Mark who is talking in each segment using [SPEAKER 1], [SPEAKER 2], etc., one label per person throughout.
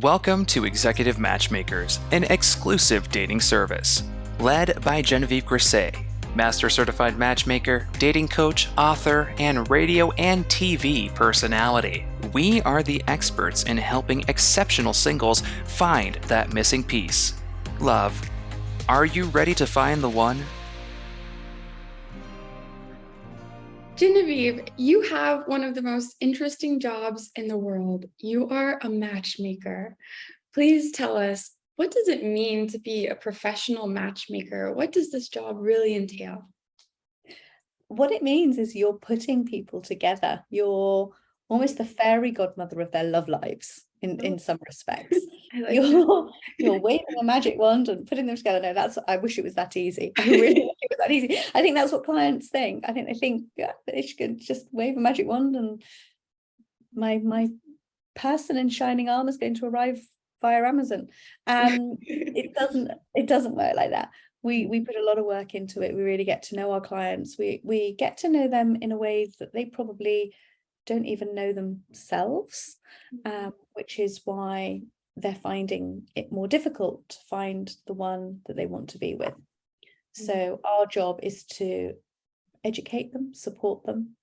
[SPEAKER 1] Welcome to Executive Matchmakers, an exclusive dating service. Led by Genevieve Gresset, Master Certified Matchmaker, dating coach, author, and radio and TV personality. We are the experts in helping exceptional singles find that missing piece. Love. Are you ready to find the one?
[SPEAKER 2] Genevieve, you have one of the most interesting jobs in the world. You are a matchmaker. Please tell us, what does it mean to be a professional matchmaker? What does this job really entail?
[SPEAKER 3] What it means is you're putting people together. You're almost the fairy godmother of their love lives in some respects. You're waving a magic wand and putting them together. No, I wish it was that easy. I really wish it was that easy. I think that's what clients think. I think they think, yeah, they should just wave a magic wand and my person in shining armor is going to arrive via Amazon. It doesn't work like that. We put a lot of work into it. We really get to know our clients. We get to know them in a way that they probably don't even know themselves, which is why they're finding it more difficult to find the one that they want to be with. So our job is to educate them, support them,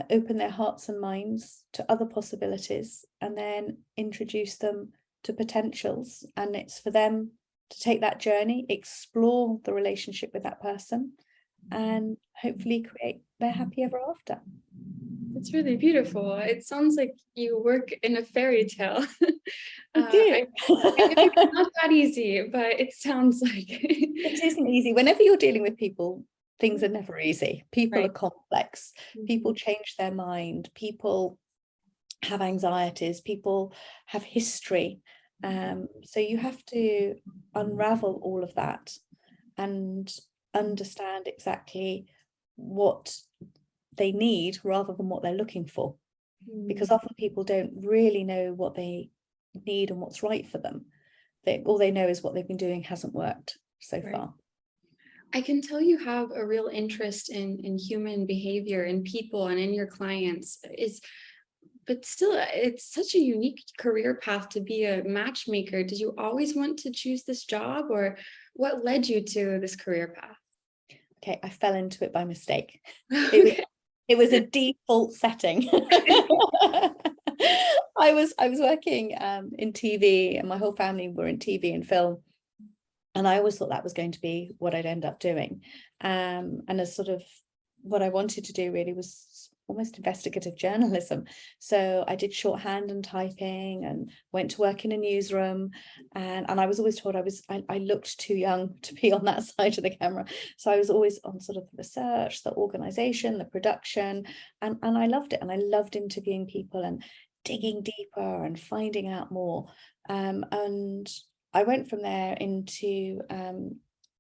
[SPEAKER 3] open their hearts and minds to other possibilities, and then introduce them to potentials. And it's for them to take that journey, explore the relationship with that person, and hopefully create their happy ever after.
[SPEAKER 2] It's really beautiful. It sounds like you work in a fairy tale.
[SPEAKER 3] I do.
[SPEAKER 2] It's not that easy, but it sounds like
[SPEAKER 3] it isn't easy. Whenever you're dealing with people, things are never easy. People
[SPEAKER 2] Right.
[SPEAKER 3] are complex. People change their mind. People have anxieties. People have history. So you have to unravel all of that and understand exactly what they need rather than what they're looking for, because often people don't really know what they need and what's right for them. All they know is what they've been doing hasn't worked so far.
[SPEAKER 2] I can tell you have a real interest in human behavior, in people, and in your clients. But still, it's such a unique career path to be a matchmaker. Did you always want to choose this job, or what led you to this career path?
[SPEAKER 3] Okay, I fell into it by mistake.
[SPEAKER 2] Okay.
[SPEAKER 3] It was a default setting. I was working in TV, and my whole family were in TV and film. And I always thought that was going to be what I'd end up doing. And as sort of what I wanted to do really was almost investigative journalism. So I did shorthand and typing and went to work in a newsroom. And I was always told I looked too young to be on that side of the camera. So I was always on sort of the research, the organization, the production. And I loved it. And I loved interviewing people and digging deeper and finding out more. And I went from there into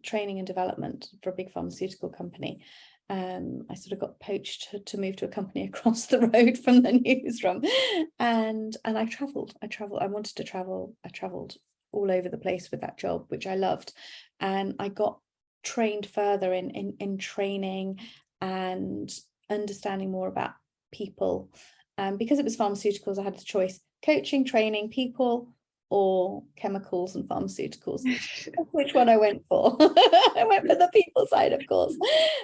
[SPEAKER 3] training and development for a big pharmaceutical company. I sort of got poached to move to a company across the road from the newsroom, and I traveled. I wanted to travel. I traveled all over the place with that job, which I loved, and I got trained further in training and understanding more about people. Because it was pharmaceuticals, I had the choice: coaching, training, people, or chemicals and pharmaceuticals. Which one I went for? I went for the people side, of course.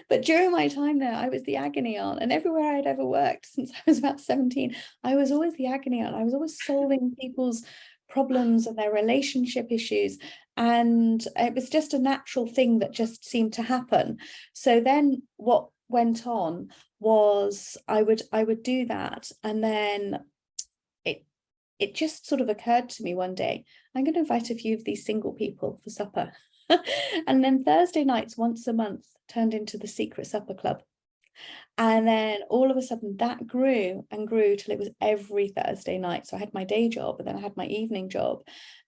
[SPEAKER 3] But during my time there, I was the agony aunt, and everywhere I'd ever worked since I was about 17, I was always the agony aunt. I was always solving people's problems and their relationship issues, and it was just a natural thing that just seemed to happen. So then what went on was I would do that, and then it just sort of occurred to me one day, I'm going to invite a few of these single people for supper. And then Thursday nights once a month turned into the secret supper club. And then all of a sudden that grew and grew till it was every Thursday night. So I had my day job, and then I had my evening job.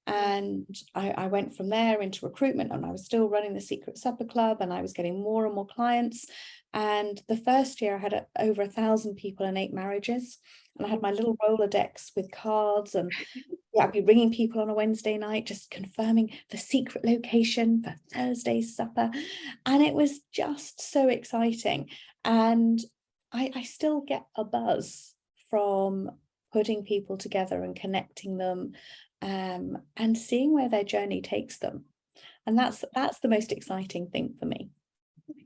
[SPEAKER 3] And I went from there into recruitment, and I was still running the secret supper club, and I was getting more and more clients. And the first year I had over 1,000 people and 8 marriages. And I had my little Rolodex with cards, and I'd be ringing people on a Wednesday night, just confirming the secret location for Thursday's supper. And it was just so exciting. And I still get a buzz from putting people together and connecting them and seeing where their journey takes them. And that's the most exciting thing for me.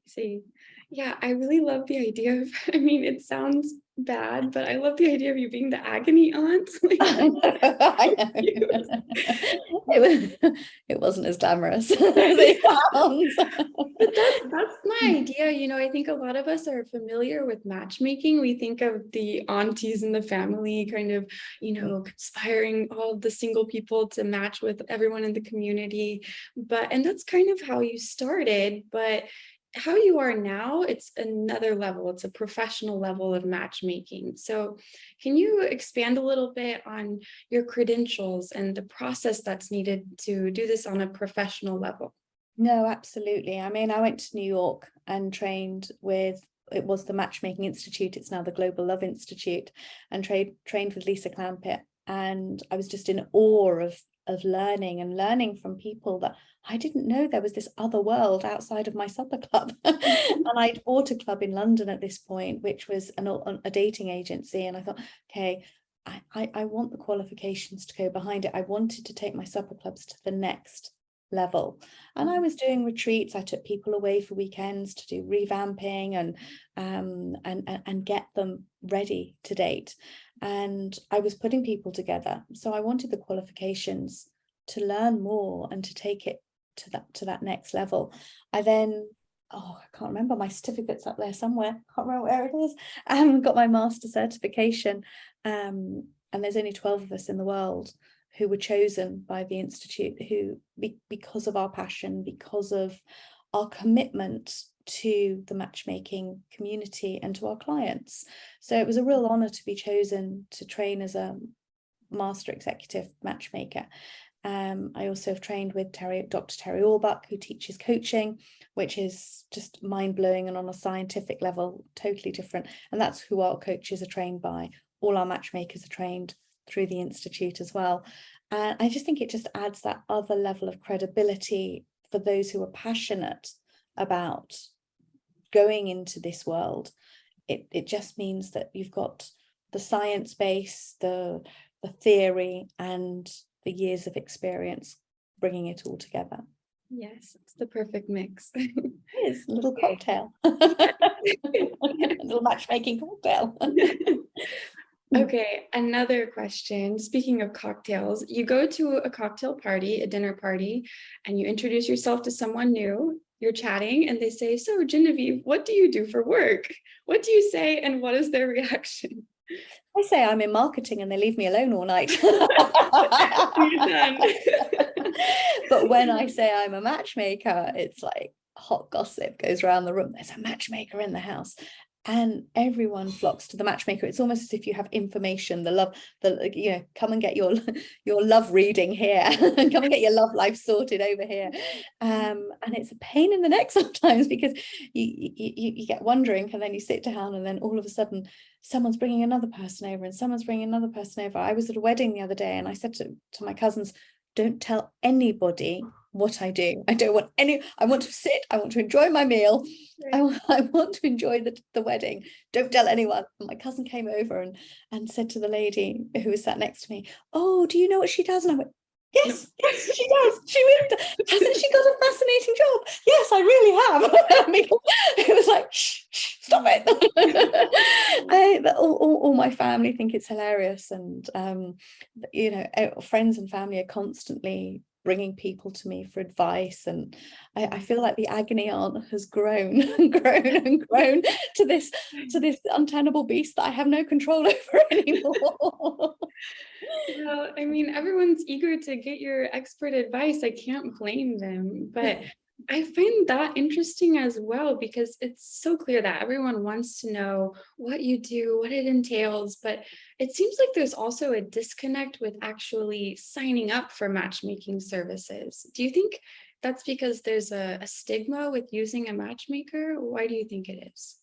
[SPEAKER 2] See, yeah, I really love the idea of, I mean, it sounds bad, but I love the idea of you being the agony aunt.
[SPEAKER 3] I know. It wasn't as glamorous as it sounds.
[SPEAKER 2] But that's my idea. You know, I think a lot of us are familiar with matchmaking. We think of the aunties in the family kind of, you know, conspiring all of the single people to match with everyone in the community. And that's kind of how you started. But how you are now, it's another level. It's a professional level of matchmaking. So can you expand a little bit on your credentials and the process that's needed to do this on a professional level?
[SPEAKER 3] No, absolutely. I mean, I went to New York and trained with, it was the Matchmaking Institute, it's now the Global Love Institute, and trained with Lisa Clampett. And I was just in awe of learning from people that I didn't know there was this other world outside of my supper club. And I'd bought a club in London at this point, which was a dating agency. And I thought, okay, I want the qualifications to go behind it. I wanted to take my supper clubs to the next level. And I was doing retreats. I took people away for weekends to do revamping and get them ready to date. And I was putting people together. So I wanted the qualifications to learn more and to take it to that next level. I then, I can't remember, my certificate's up there somewhere. Can't remember where it is. Got my Master Certification. And there's only 12 of us in the world who were chosen by the Institute, who, because of our passion, because of our commitment to the matchmaking community and to our clients. So it was a real honor to be chosen to train as a Master Executive Matchmaker. I also have trained with Dr. Terry Orbuck, who teaches coaching, which is just mind-blowing and on a scientific level, totally different. And that's who our coaches are trained by. All our matchmakers are trained through the Institute as well. And I just think it just adds that other level of credibility for those who are passionate about going into this world. It just means that you've got the science base, the theory, and the years of experience bringing it all together.
[SPEAKER 2] Yes, it's the perfect mix.
[SPEAKER 3] It is a little cocktail. A little matchmaking cocktail.
[SPEAKER 2] Okay, another question. Speaking of cocktails, you go to a cocktail party, a dinner party, and you introduce yourself to someone new. You're chatting and they say, "So Genevieve, what do you do for work?" What do you say and what is their reaction?
[SPEAKER 3] I say I'm in marketing and they leave me alone all night. But when I say I'm a matchmaker, it's like hot gossip goes around the room. There's a matchmaker in the house. And everyone flocks to the matchmaker. It's almost as if you have information, come and get your love reading here, and come and get your love life sorted over here. And it's a pain in the neck sometimes, because you get wondering, and then you sit down, and then all of a sudden someone's bringing another person over, and someone's bringing another person over. I was at a wedding the other day, and I said to my cousins, "Don't tell anybody what I do. I don't want any, I want to sit, I want to enjoy my meal. Right. I want to enjoy the wedding. Don't tell anyone." And my cousin came over and said to the lady who was sat next to me, "Oh, do you know what she does?" And I went, yes, she does. She really does. Hasn't she got a fascinating job? Yes, I really have. It was like, shh, stop it. All my family think it's hilarious. And, friends and family are constantly bringing people to me for advice, and I feel like the agony aunt has grown and grown and grown to this untenable beast that I have no control over anymore.
[SPEAKER 2] Well, I mean, everyone's eager to get your expert advice. I can't blame them, but I find that interesting as well, because it's so clear that everyone wants to know what you do, what it entails, but it seems like there's also a disconnect with actually signing up for matchmaking services. Do you think that's because there's a stigma with using a matchmaker? Why do you think it is?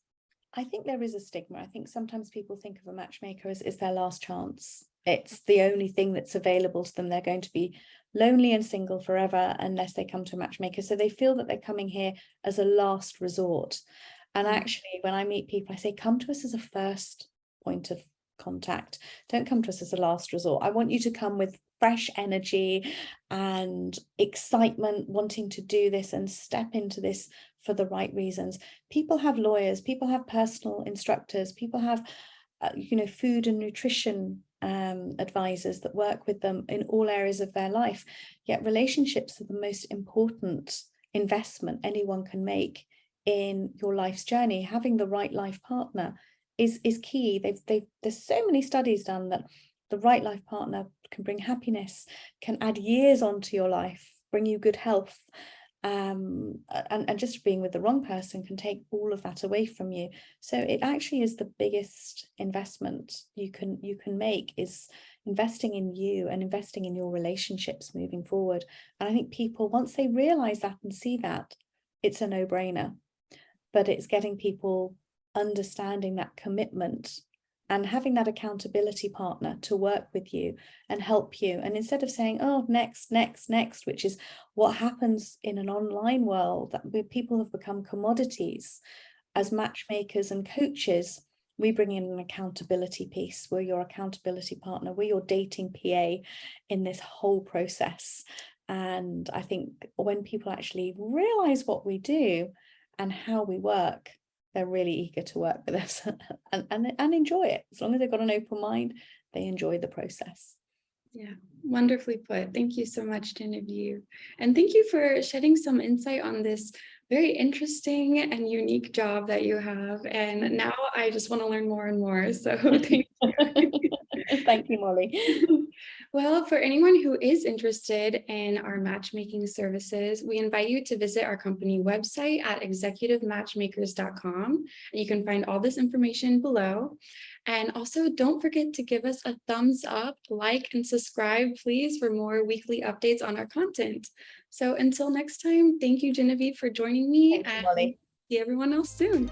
[SPEAKER 3] I think there is a stigma. I think sometimes people think of a matchmaker as their last chance. It's the only thing that's available to them. They're going to be lonely and single forever unless they come to a matchmaker. So they feel that they're coming here as a last resort. And actually, when I meet people, I say, come to us as a first point of contact. Don't come to us as a last resort. I want you to come with fresh energy and excitement, wanting to do this and step into this for the right reasons. People have lawyers, people have personal instructors, people have food and nutrition advisors that work with them in all areas of their life. Yet relationships are the most important investment anyone can make in your life's journey. Having the right life partner is key. There's so many studies done that the right life partner can bring happiness, can add years onto your life, bring you good health, and just being with the wrong person can take all of that away from you. So it actually is the biggest investment you can make, is investing in you and investing in your relationships moving forward. And I think people, once they realize that and see that, it's a no-brainer. But it's getting people understanding that commitment and having that accountability partner to work with you and help you. And instead of saying, oh, next, which is what happens in an online world, that people have become commodities. As matchmakers and coaches, we bring in an accountability piece. We're your accountability partner. We're your dating PA in this whole process. And I think when people actually realize what we do and how we work, they're really eager to work with us and enjoy it. As long as they've got an open mind, they enjoy the process.
[SPEAKER 2] Yeah, wonderfully put. Thank you so much, Genevieve. And thank you for shedding some insight on this very interesting and unique job that you have. And now I just want to learn more and more. So thank you.
[SPEAKER 3] Thank you, Molly.
[SPEAKER 2] Well, for anyone who is interested in our matchmaking services, we invite you to visit our company website at executivematchmakers.com. And you can find all this information below. And also don't forget to give us a thumbs up, like, and subscribe, please, for more weekly updates on our content. So until next time, thank you, Genevieve, for joining me.
[SPEAKER 3] Thank you, Molly.
[SPEAKER 2] See everyone else soon.